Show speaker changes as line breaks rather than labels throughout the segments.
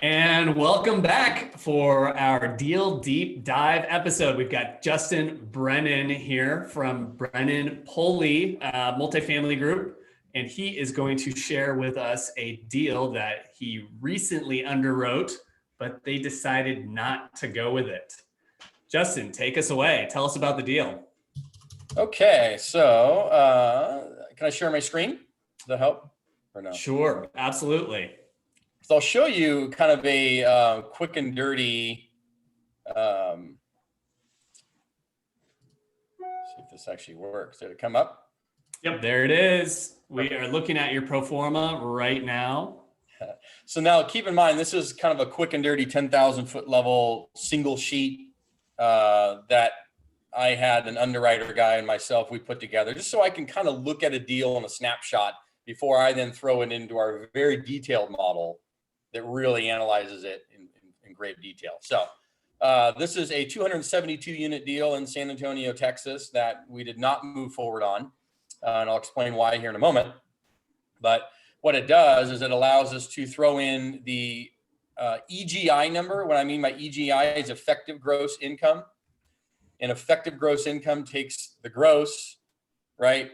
And welcome back for our Deal Deep Dive episode. We've got Justin Brennan here from Brennan Pulley Multifamily Group, and he is going to share with us a deal that he recently underwrote, but they decided not to go with it. Justin, take us away. Tell us about the deal.
Okay, so can I share my screen? Does that help or no?
Sure, absolutely.
So I'll show you kind of a quick and dirty, see if this actually works. Did it come up?
Yep, there it is. We are looking at your pro forma right now.
So now keep in mind, this is kind of a quick and dirty 10,000 foot level single sheet that I had an underwriter guy and myself, we put together just so I can kind of look at a deal in a snapshot before I then throw it into our very detailed model that really analyzes it in great detail. So this is a 272 unit deal in San Antonio, Texas that we did not move forward on. And I'll explain why here in a moment. But what it does is it allows us to throw in the EGI number. What I mean by EGI is effective gross income. And effective gross income takes the gross, right?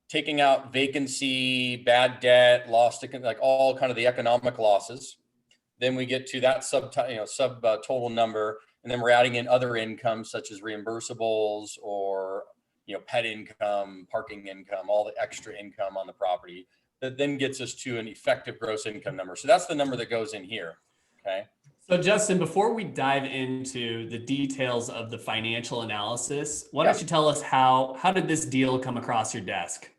Taking out vacancy, bad debt, loss to like all kind of the economic losses. Then we get to that sub total number, and then we're adding in other incomes such as reimbursables or pet income, parking income, all the extra income on the property. That then gets us to an effective gross income number. So that's the number that goes in here. Okay.
So Justin, before we dive into the details of the financial analysis, why don't you tell us how did this deal come across your desk?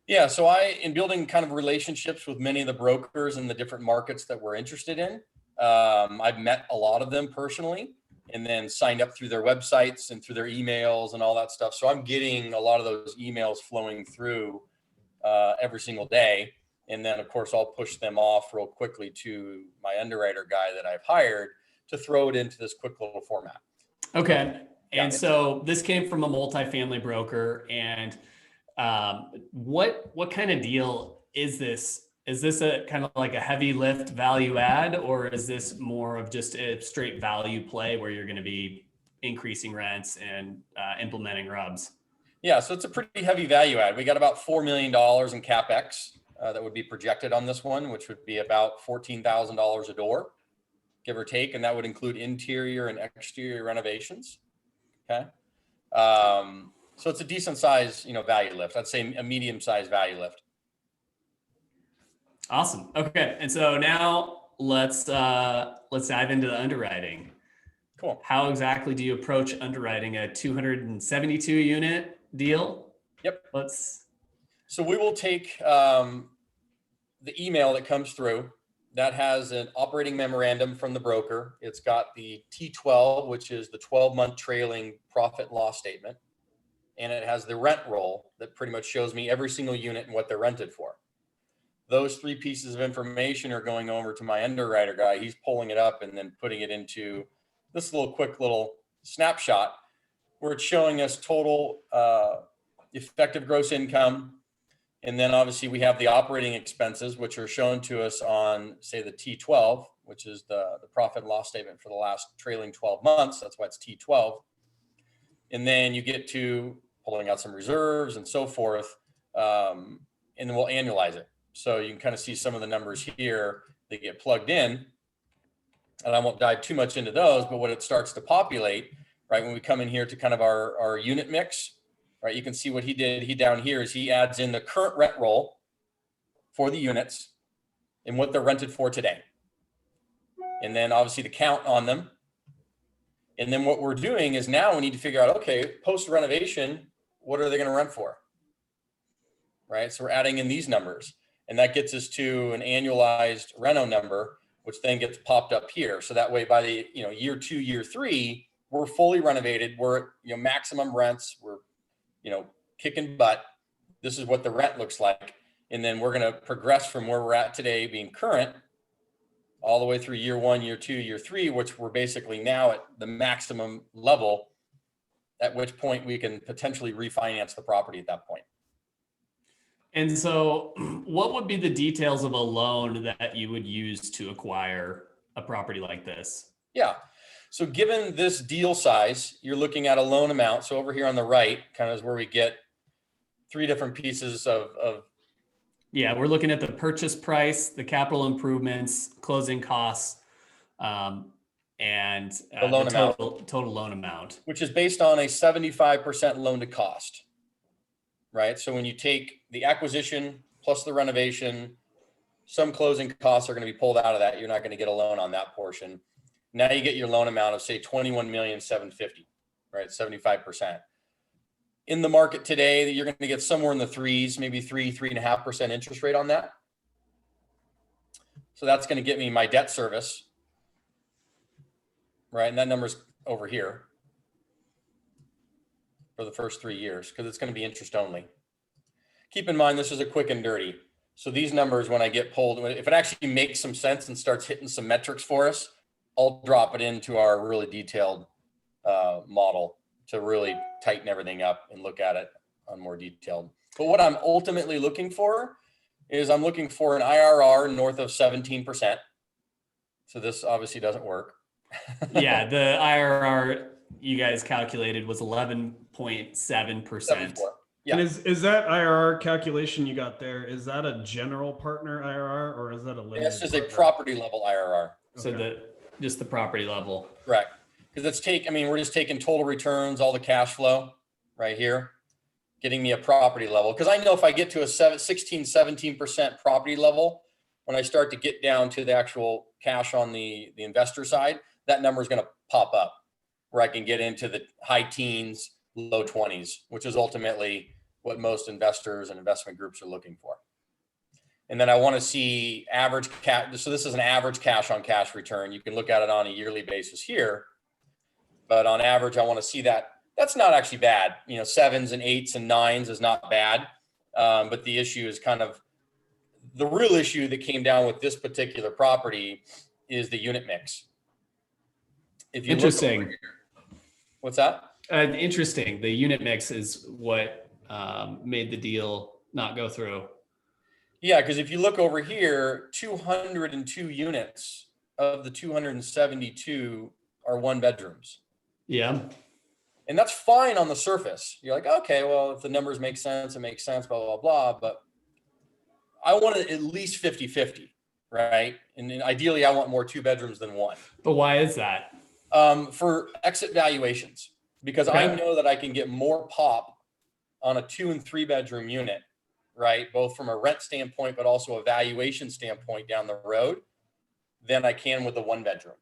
Yeah, so in building kind of relationships with many of the brokers in the different markets that we're interested in, I've met a lot of them personally and then signed up through their websites and through their emails and all that stuff. So I'm getting a lot of those emails flowing through every single day. And then, of course, I'll push them off real quickly to my underwriter guy that I've hired to throw it into this quick little format.
Okay. And so this came from a multifamily broker. And what kind of deal is this? Is this a kind of like a heavy lift value add, or is this more of just a straight value play where you're going to be increasing rents and implementing RUBS?
Yeah, so it's a pretty heavy value add. We got about $4 million in CapEx that would be projected on this one, which would be about $14,000 a door, give or take, and that would include interior and exterior renovations. Okay. So it's a decent size, value lift. I'd say a medium size value lift.
Awesome. Okay. And so now let's dive into the underwriting.
Cool.
How exactly do you approach underwriting a 272 unit deal?
Yep. So we will take the email that comes through that has an operating memorandum from the broker. It's got the T12, which is the 12-month trailing profit and loss statement. And it has the rent roll that pretty much shows me every single unit and what they're rented for. Those three pieces of information are going over to my underwriter guy. He's pulling it up and then putting it into this quick little snapshot where it's showing us total effective gross income. And then obviously we have the operating expenses, which are shown to us on, say, the T12, which is the profit and loss statement for the last trailing 12 months. That's why it's T12. And then you get to pulling out some reserves and so forth. And then we'll annualize it. So you can kind of see some of the numbers here that get plugged in. And I won't dive too much into those, but when it starts to populate, right, when we come in here to kind of our unit mix, right, you can see what he did. He down here is he adds in the current rent roll for the units and what they're rented for today. And then obviously the count on them. And then what we're doing is now we need to figure out, okay, post renovation, what are they going to rent for? Right. So we're adding in these numbers, and that gets us to an annualized reno number, which then gets popped up here. So that way by the, year 2, year 3, we're fully renovated. We're at, maximum rents. We're, kicking butt. This is what the rent looks like. And then we're going to progress from where we're at today being current all the way through year 1, year 2, year 3, which we're basically now at the maximum level, at which point we can potentially refinance the property at that point.
And so what would be the details of a loan that you would use to acquire a property like this?
Yeah. So given this deal size, you're looking at a loan amount. So over here on the right, kind of is where we get three different pieces of
Yeah, we're looking at the purchase price, the capital improvements, closing costs, and
the loan
the
amount,
total loan amount.
which is based on a 75% loan to cost, right? So when you take the acquisition plus the renovation, some closing costs are going to be pulled out of that. You're not going to get a loan on that portion. Now you get your loan amount of say 21,750,000, right? 75%. In the market today, you're going to get somewhere in the threes, maybe 3.5% interest rate on that. So that's going to get me my debt service, right? And that number's over here for the first 3 years because it's going to be interest only. Keep in mind, this is a quick and dirty. So these numbers, when I get pulled, if it actually makes some sense and starts hitting some metrics for us, I'll drop it into our really detailed model to really tighten everything up and look at it on more detailed. But what I'm ultimately looking for is I'm looking for an IRR north of 17%. So this obviously doesn't work.
Yeah, the IRR you guys calculated was 11.7%.
Yeah. And is that IRR calculation you got there, is that a general partner IRR or is that a limited?
This is a property level IRR.
So just the property level.
Correct. Because we're just taking total returns, all the cash flow right here, getting me a property level. Because I know if I get to a 16, 17% property level, when I start to get down to the actual cash on the investor side, that number is going to pop up where I can get into the high teens, low 20s, which is ultimately what most investors and investment groups are looking for. And then I want to see average cash. So this is an average cash on cash return. You can look at it on a yearly basis here, but on average, I want to see that. That's not actually bad. 7s and 8s and 9s is not bad. But the issue is kind of the real issue that came down with this particular property is the unit mix. If you
Interesting.
Look over here, what's that?
Interesting. The unit mix is what made the deal not go through.
Yeah, because if you look over here, 202 units of the 272 are one bedrooms.
Yeah.
And that's fine on the surface. You're like, okay, well, if the numbers make sense, it makes sense, blah, blah, blah. But I want it at least 50-50, right? And then ideally, I want more 2 bedrooms than 1.
But why is that?
For exit valuations, because I know that I can get more pop on a 2 and 3 bedroom unit, right? Both from a rent standpoint, but also a valuation standpoint down the road than I can with a 1 bedroom.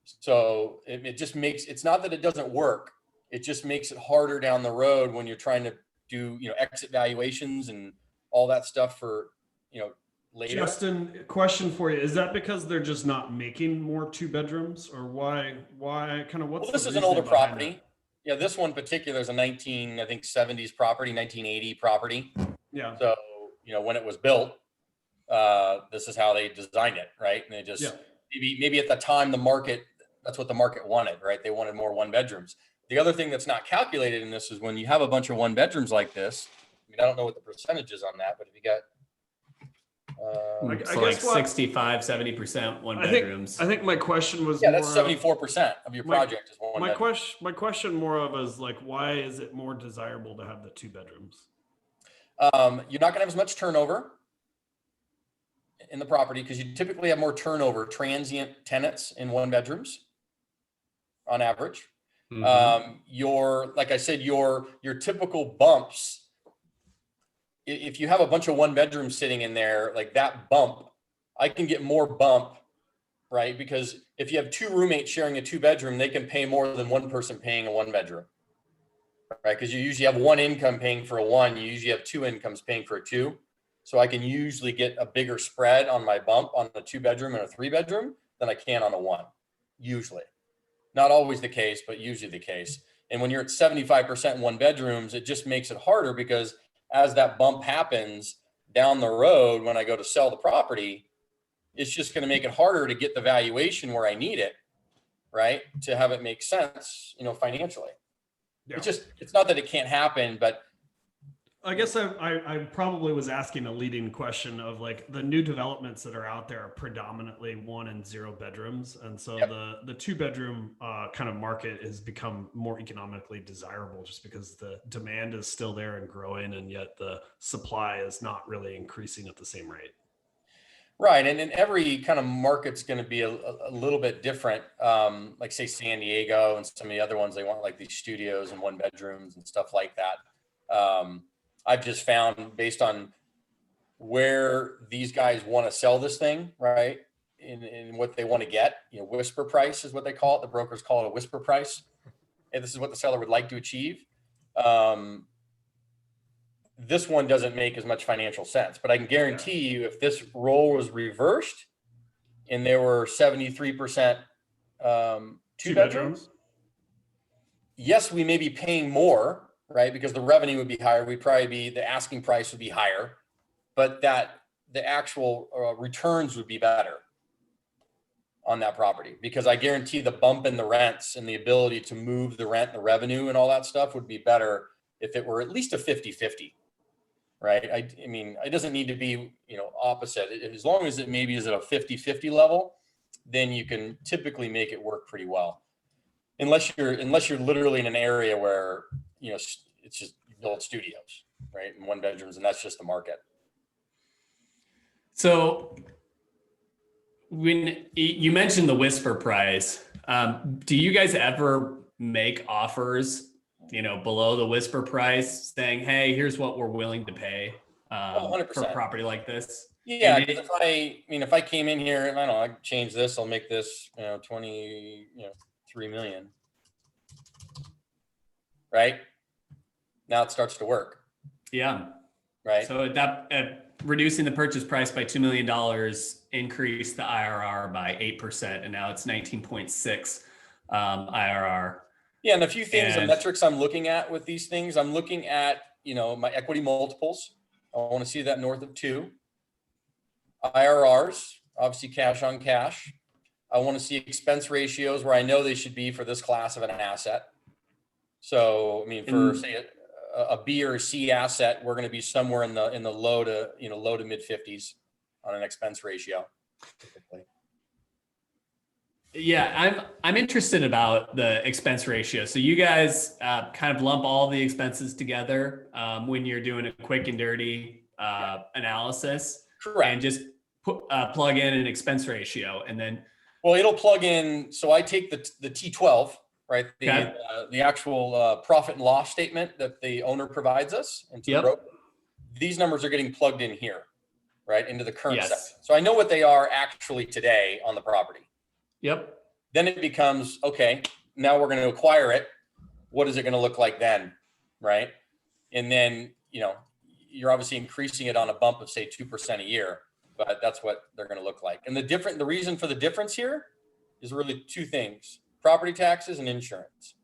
So it just makes, it's not that it doesn't work. It just makes it harder down the road when you're trying to do, exit valuations and all that stuff for, later.
Justin, question for you. Is that because they're just not making more 2 bedrooms or why kind of what's
Well, this is an older property. Yeah. This one in particular is a 70s property, 1980 property.
Yeah.
So, when it was built, this is how they designed it. Right. And they just, maybe at the time, that's what the market wanted, right? They wanted more 1 bedrooms. The other thing that's not calculated in this is when you have a bunch of 1 bedrooms like this, I don't know what the percentage is on that, but if you got,
I
guess 65, 70% 1 bedrooms.
I think my question was,
that's 74% of your project is 1 bedroom.
My question more of is like, why is it more desirable to have the 2 bedrooms?
You're not going to have as much turnover in the property because you typically have more turnover, transient tenants in 1 bedrooms on average. Mm-hmm. Like I said, your typical bumps, if you have a bunch of 1 bedrooms sitting in there, like that bump, I can get more bump, right? Because if you have 2 roommates sharing a 2 bedroom, they can pay more than 1 person paying a 1 bedroom, right? Because you usually have 1 income paying for a 1, you usually have 2 incomes paying for a 2. So I can usually get a bigger spread on my bump on a 2 bedroom and a 3 bedroom than I can on a 1, usually. Not always the case, but usually the case. And when you're at 75% 1 bedrooms, it just makes it harder because as that bump happens down the road, when I go to sell the property, it's just going to make it harder to get the valuation where I need it, right? To have it make sense, financially. Yeah. It's not that it can't happen, but
I guess I probably was asking a leading question of like the new developments that are out there are predominantly 1 and 0 bedrooms. And so
Yep.
the 2 bedroom kind of market has become more economically desirable just because the demand is still there and growing, and yet the supply is not really increasing at the same rate.
Right. And then every kind of market's going to be a little bit different. Like say San Diego and some of the other ones, they want like these studios and 1 bedrooms and stuff like that. I've just found based on where these guys want to sell this thing, right? In what they want to get, whisper price is what they call it. The brokers call it a whisper price. And this is what the seller would like to achieve. This one doesn't make as much financial sense, but I can guarantee you if this role was reversed and there were 73% 2 bedrooms, yes, we may be paying more, right? Because the revenue would be higher. The asking price would be higher, but the actual returns would be better on that property, because I guarantee the bump in the rents and the ability to move the rent and the revenue and all that stuff would be better if it were at least a 50-50. Right. I mean, it doesn't need to be, opposite. As long as it maybe is at a 50-50 level, then you can typically make it work pretty well. Unless you're literally in an area where, it's just built studios, right? And 1 bedrooms, and that's just the market.
So when you mentioned the whisper price, do you guys ever make offers below the whisper price saying, hey, here's what we're willing to pay for a property like this?
Yeah. If I came in here and I change this, I'll make this, 3 million. Right. Now it starts to work.
Yeah.
Right.
So reducing the purchase price by $2 million increased the IRR by 8%. And now it's 19.6 IRR.
Yeah, and a few things, the metrics I'm looking at with these things, I'm looking at, my equity multiples. I want to see that north of 2. IRRs, obviously cash on cash. I want to see expense ratios where I know they should be for this class of an asset. So, for say a B or a C asset, we're going to be somewhere in the low to mid 50s on an expense ratio, typically.
Yeah, I'm interested about the expense ratio. So you guys kind of lump all the expenses together when you're doing a quick and dirty analysis.
Correct.
And just plug in an expense ratio, and then.
Well, it'll plug in. So I take the T12, right? The actual profit and loss statement that the owner provides us, and to the broker. These numbers are getting plugged in here, right, into the current section. So I know what they are actually today on the property.
Yep.
Then it becomes, okay, now we're going to acquire it. What is it going to look like then? Right. And then, you're obviously increasing it on a bump of say 2% a year, but that's what they're going to look like. And the reason for the difference here is really 2 things: property taxes and insurance.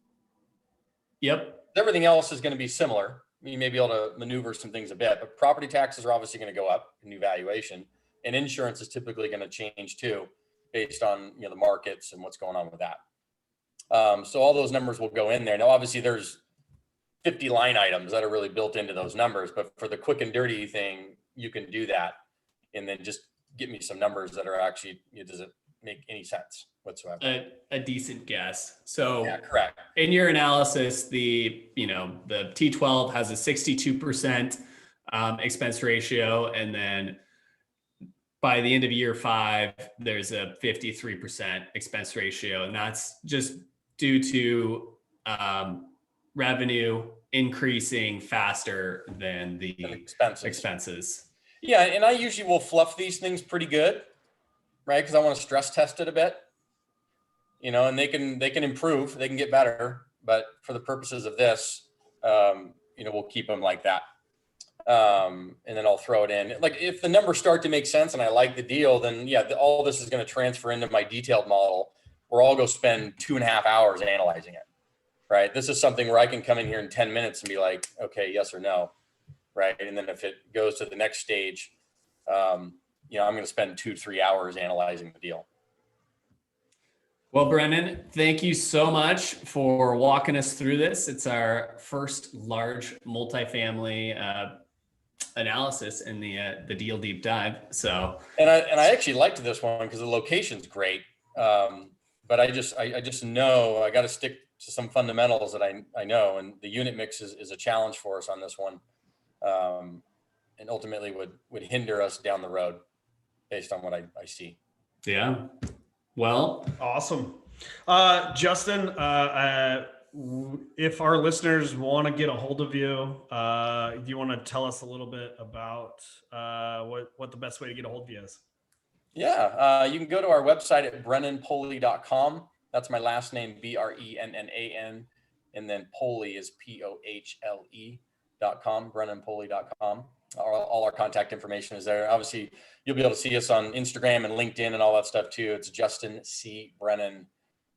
Yep.
Everything else is going to be similar. You may be able to maneuver some things a bit, but property taxes are obviously going to go up in new valuation, and insurance is typically going to change too, based on the markets and what's going on with that. So all those numbers will go in there. Now, obviously, there's 50 line items that are really built into those numbers, but for the quick and dirty thing, you can do that, and then just give me some numbers that are actually, does it make any sense whatsoever?
A decent guess. So
yeah, correct.
In your analysis, the T12 has a 62% expense ratio, and then by the end of year 5, there's a 53% expense ratio, and that's just due to revenue increasing faster than the expenses.
Yeah, and I usually will fluff these things pretty good, right? Because I want to stress test it a bit, and they can improve, they can get better, but for the purposes of this, we'll keep them like that. And then I'll throw it in. Like if the numbers start to make sense and I like the deal, then all this is going to transfer into my detailed model, where I'll go spend 2.5 hours analyzing it. Right. This is something where I can come in here in 10 minutes and be like, okay, yes or no. Right. And then if it goes to the next stage, I'm going to spend 2-3 hours analyzing the deal.
Well, Brennan, thank you so much for walking us through this. It's our first large multifamily analysis in the deal deep dive. So,
And I actually liked this one because the location's great. But I just know I got to stick to some fundamentals that I know, and the unit mix is a challenge for us on this one, and ultimately would hinder us down the road based on what I see.
yeah. Well,
Awesome. Justin, if our listeners want to get a hold of you, do you want to tell us a little bit about what the best way to get a hold of you is?
Yeah, you can go to our website at brennanpoley.com. That's my last name, BRENNAN, and then Poley is POHLE.com, brennanpoley.com. All our contact information is there. Obviously, you'll be able to see us on Instagram and LinkedIn and all that stuff too. It's Justin C. Brennan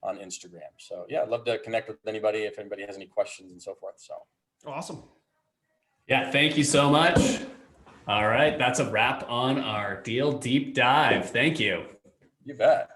on Instagram. So yeah, I'd love to connect with anybody if anybody has any questions and so forth. So
Awesome.
yeah, thank you so much. All right, that's a wrap on our deal deep dive. Thank you.
you bet.